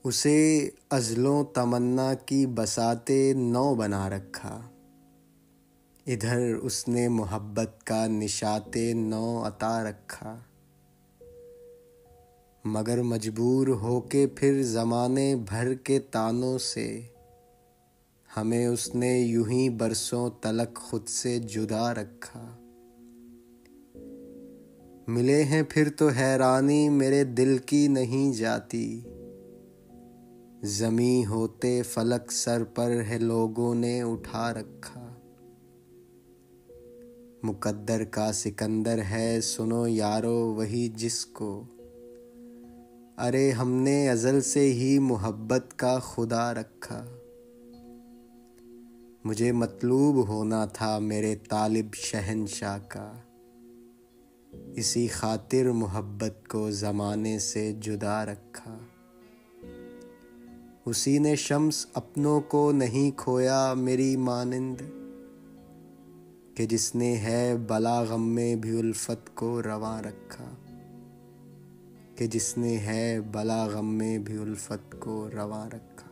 उसे अज़लों तमन्ना की बसाते नौ बना रखा। इधर उसने मोहब्बत का निशाते नौ अता रखा। मगर मजबूर होके फिर ज़माने भर के तानों से हमें उसने यूं ही बरसों तलक खुद से जुदा रखा। मिले हैं फिर तो हैरानी मेरे दिल की नहीं जाती। ज़मी होते फलक सर पर है लोगों ने उठा रखा। मुकद्दर का सिकंदर है सुनो यारो वही जिसको अरे हमने अज़ल से ही मोहब्बत का खुदा रखा। मुझे मतलूब होना था मेरे तालिब शहंशाह का। इसी खातिर मोहब्बत को ज़माने से जुदा रखा। उसी ने शम्स अपनों को नहीं खोया मेरी मानिंद कि जिसने है बला गम में भी उल्फत को रवां रखा। कि जिसने है बला गम में भी उल्फत को रवां रखा।